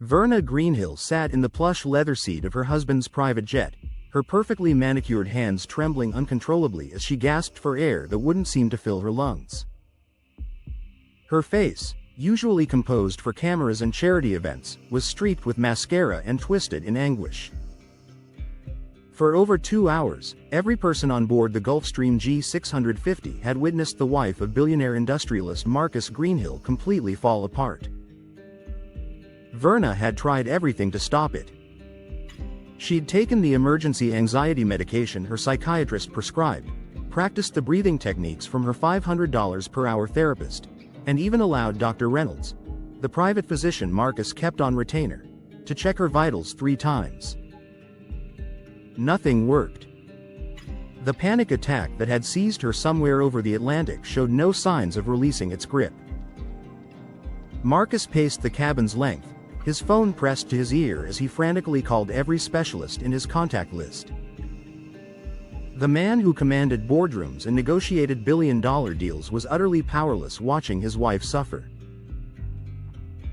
Verna Greenhill sat in the plush leather seat of her husband's private jet, her perfectly manicured hands trembling uncontrollably as she gasped for air that wouldn't seem to fill her lungs. Her face, usually composed for cameras and charity events, was streaked with mascara and twisted in anguish. For over 2 hours, every person on board the Gulfstream G650 had witnessed the wife of billionaire industrialist Marcus Greenhill completely fall apart. Verna had tried everything to stop it. She'd taken the emergency anxiety medication her psychiatrist prescribed, practiced the breathing techniques from her $500 per hour therapist, and even allowed Dr. Reynolds, the private physician Marcus kept on retainer, to check her vitals 3 times. Nothing worked. The panic attack that had seized her somewhere over the Atlantic showed no signs of releasing its grip. Marcus paced the cabin's length, his phone pressed to his ear as he frantically called every specialist in his contact list. The man who commanded boardrooms and negotiated billion-dollar deals was utterly powerless watching his wife suffer.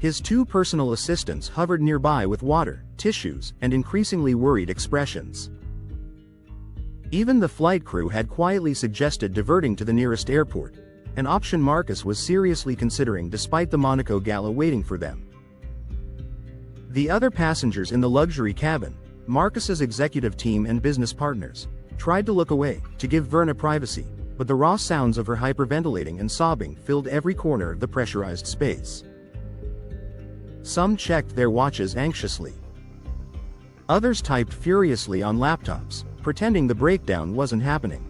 His 2 personal assistants hovered nearby with water, tissues, and increasingly worried expressions. Even the flight crew had quietly suggested diverting to the nearest airport, an option Marcus was seriously considering despite the Monaco gala waiting for them. The other passengers in the luxury cabin, Marcus's executive team and business partners, tried to look away, to give Verna privacy, but the raw sounds of her hyperventilating and sobbing filled every corner of the pressurized space. Some checked their watches anxiously. Others typed furiously on laptops, pretending the breakdown wasn't happening.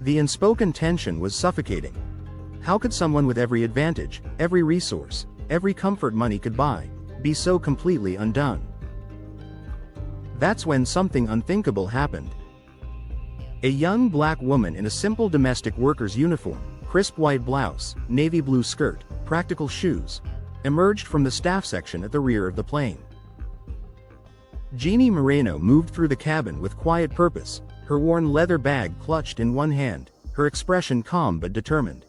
The unspoken tension was suffocating. How could someone with every advantage, every resource, every comfort money could buy, be so completely undone? That's when something unthinkable happened. A young black woman in a simple domestic worker's uniform, crisp white blouse, navy blue skirt, practical shoes, emerged from the staff section at the rear of the plane. Jeannie Moreno moved through the cabin with quiet purpose, her worn leather bag clutched in one hand, her expression calm but determined.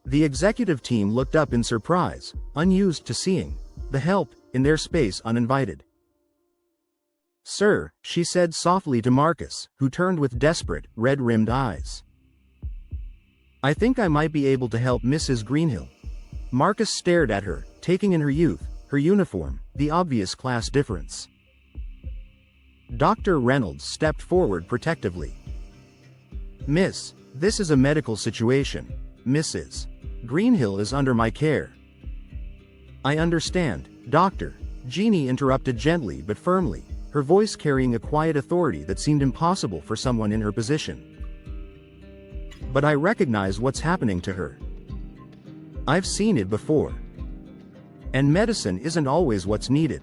The executive team looked up in surprise, unused to seeing the help in their space uninvited. "Sir," she said softly to Marcus, who turned with desperate, red-rimmed eyes. "I think I might be able to help Mrs. Greenhill." Marcus stared at her, taking in her youth, her uniform, the obvious class difference. Dr. Reynolds stepped forward protectively. "Miss, this is a medical situation. Mrs. Greenhill is under my care." "I understand, Doctor," Jeannie interrupted gently but firmly, her voice carrying a quiet authority that seemed impossible for someone in her position. "But I recognize what's happening to her. I've seen it before. And medicine isn't always what's needed."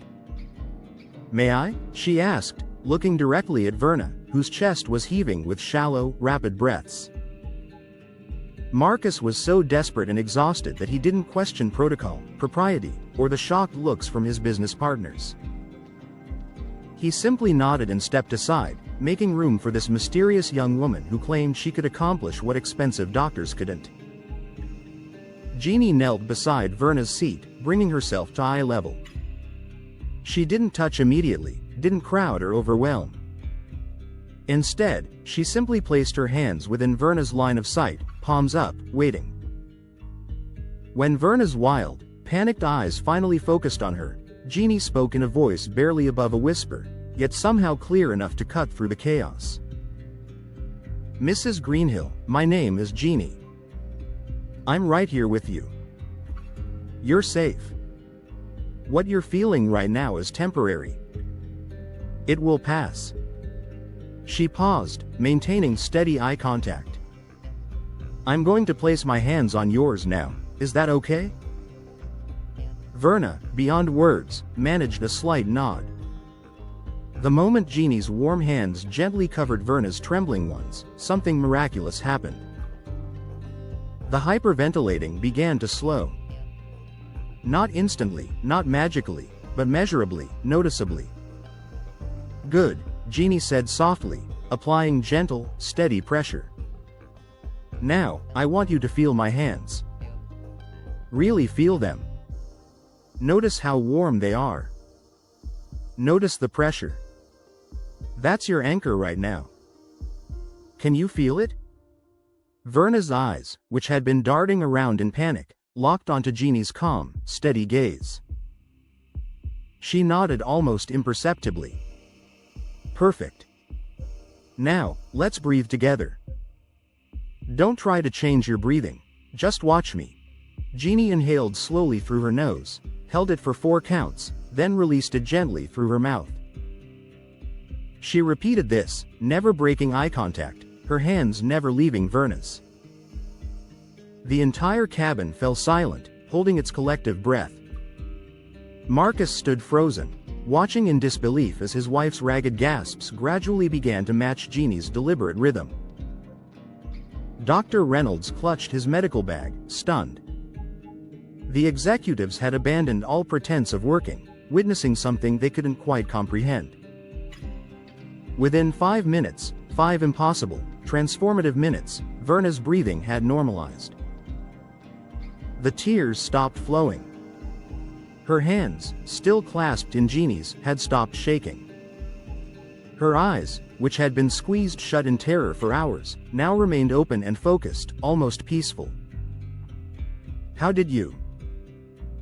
"May I?" she asked, looking directly at Verna, whose chest was heaving with shallow, rapid breaths. Marcus was so desperate and exhausted that he didn't question protocol, propriety, or the shocked looks from his business partners. He simply nodded and stepped aside, making room for this mysterious young woman who claimed she could accomplish what expensive doctors couldn't. Jeannie knelt beside Verna's seat, bringing herself to eye level. She didn't touch immediately, didn't crowd or overwhelm. Instead, she simply placed her hands within Verna's line of sight, palms up, waiting. When Verna's wild, panicked eyes finally focused on her, Jeannie spoke in a voice barely above a whisper, yet somehow clear enough to cut through the chaos. "Mrs. Greenhill, my name is Jeannie. I'm right here with you. You're safe. What you're feeling right now is temporary. It will pass." She paused, maintaining steady eye contact. "I'm going to place my hands on yours now, is that okay?" Verna, beyond words, managed a slight nod. The moment Jeannie's warm hands gently covered Verna's trembling ones, something miraculous happened. The hyperventilating began to slow. Not instantly, not magically, but measurably, noticeably. "Good," Jeannie said softly, applying gentle, steady pressure. "Now, I want you to feel my hands. Really feel them. Notice how warm they are. Notice the pressure. That's your anchor right now. Can you feel it? Verna's eyes, which had been darting around in panic, locked onto Jeannie's calm, steady gaze. She nodded almost imperceptibly. Perfect. Now, let's breathe together. Don't try to change your breathing. Just watch me. Jeannie inhaled slowly through her nose, held it for 4 counts, then released it gently through her mouth. She repeated this, never breaking eye contact, her hands never leaving Verna's. The entire cabin fell silent, holding its collective breath. Marcus stood frozen, watching in disbelief as his wife's ragged gasps gradually began to match Jeannie's deliberate rhythm. Dr. Reynolds clutched his medical bag, stunned. The executives had abandoned all pretense of working, witnessing something they couldn't quite comprehend. Within 5 minutes, 5 impossible, transformative minutes, Verna's breathing had normalized. The tears stopped flowing. Her hands, still clasped in Jeannie's, had stopped shaking. Her eyes, which had been squeezed shut in terror for hours, now remained open and focused, almost peaceful. "How did you?"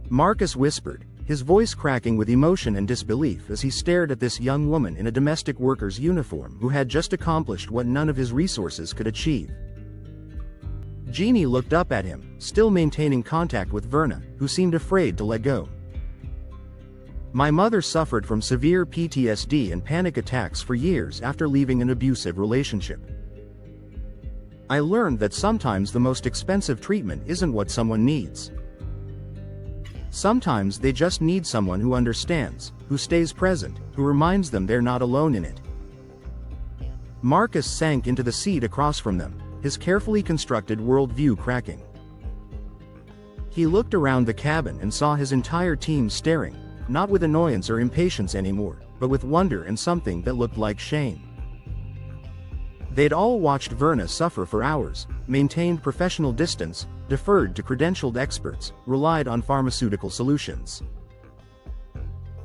Marcus whispered, his voice cracking with emotion and disbelief as he stared at this young woman in a domestic worker's uniform who had just accomplished what none of his resources could achieve. Jeannie looked up at him, still maintaining contact with Verna, who seemed afraid to let go. "My mother suffered from severe PTSD and panic attacks for years after leaving an abusive relationship. I learned that sometimes the most expensive treatment isn't what someone needs. Sometimes they just need someone who understands, who stays present, who reminds them they're not alone in it." Marcus sank into the seat across from them, his carefully constructed worldview cracking. He looked around the cabin and saw his entire team staring, not with annoyance or impatience anymore, but with wonder and something that looked like shame. They'd all watched Verna suffer for hours, maintained professional distance, deferred to credentialed experts, relied on pharmaceutical solutions.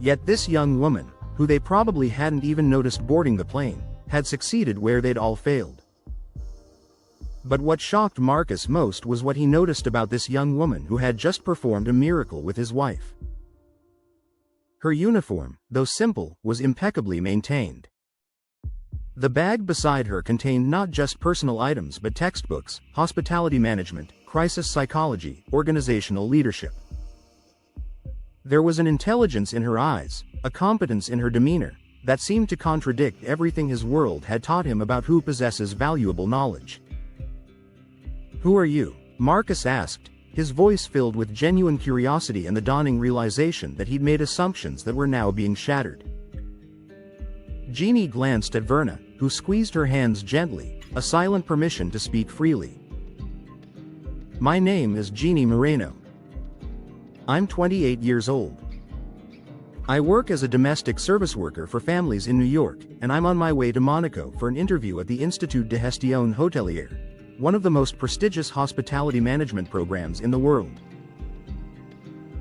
Yet this young woman, who they probably hadn't even noticed boarding the plane, had succeeded where they'd all failed. But what shocked Marcus most was what he noticed about this young woman who had just performed a miracle with his wife. Her uniform, though simple, was impeccably maintained. The bag beside her contained not just personal items but textbooks, hospitality management, crisis psychology, organizational leadership. There was an intelligence in her eyes, a competence in her demeanor, that seemed to contradict everything his world had taught him about who possesses valuable knowledge. "Who are you?" Marcus asked, his voice filled with genuine curiosity and the dawning realization that he'd made assumptions that were now being shattered. Jeannie glanced at Verna, who squeezed her hands gently, a silent permission to speak freely. "My name is Jeannie Moreno. I'm 28 years old. I work as a domestic service worker for families in New York, and I'm on my way to Monaco for an interview at the Institut de Gestion Hotelière, one of the most prestigious hospitality management programs in the world.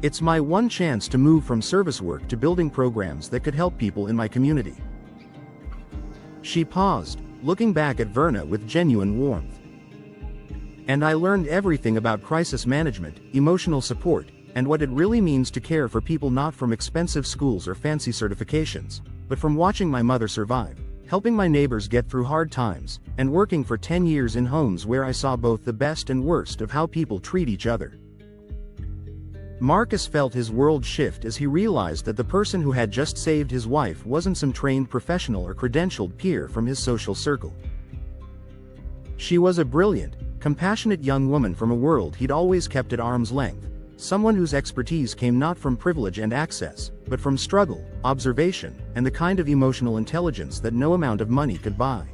It's my one chance to move from service work to building programs that could help people in my community." She paused, looking back at Verna with genuine warmth. "And I learned everything about crisis management, emotional support, and what it really means to care for people not from expensive schools or fancy certifications, but from watching my mother survive, helping my neighbors get through hard times, and working for 10 years in homes where I saw both the best and worst of how people treat each other." Marcus felt his world shift as he realized that the person who had just saved his wife wasn't some trained professional or credentialed peer from his social circle. She was a brilliant, compassionate young woman from a world he'd always kept at arm's length, someone whose expertise came not from privilege and access, but from struggle, observation, and the kind of emotional intelligence that no amount of money could buy.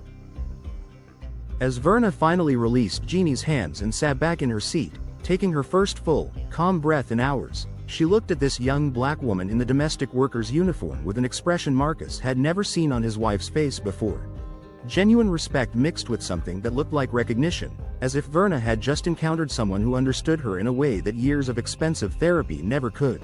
As Verna finally released Jeannie's hands and sat back in her seat, taking her first full, calm breath in hours, she looked at this young black woman in the domestic worker's uniform with an expression Marcus had never seen on his wife's face before. Genuine respect mixed with something that looked like recognition, as if Verna had just encountered someone who understood her in a way that years of expensive therapy never could.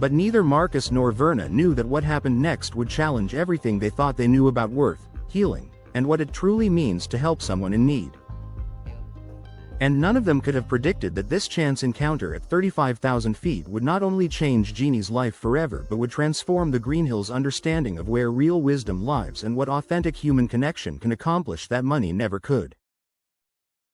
But neither Marcus nor Verna knew that what happened next would challenge everything they thought they knew about worth, healing, and what it truly means to help someone in need. And none of them could have predicted that this chance encounter at 35,000 feet would not only change Jeannie's life forever but would transform the Greenhills' understanding of where real wisdom lives and what authentic human connection can accomplish that money never could.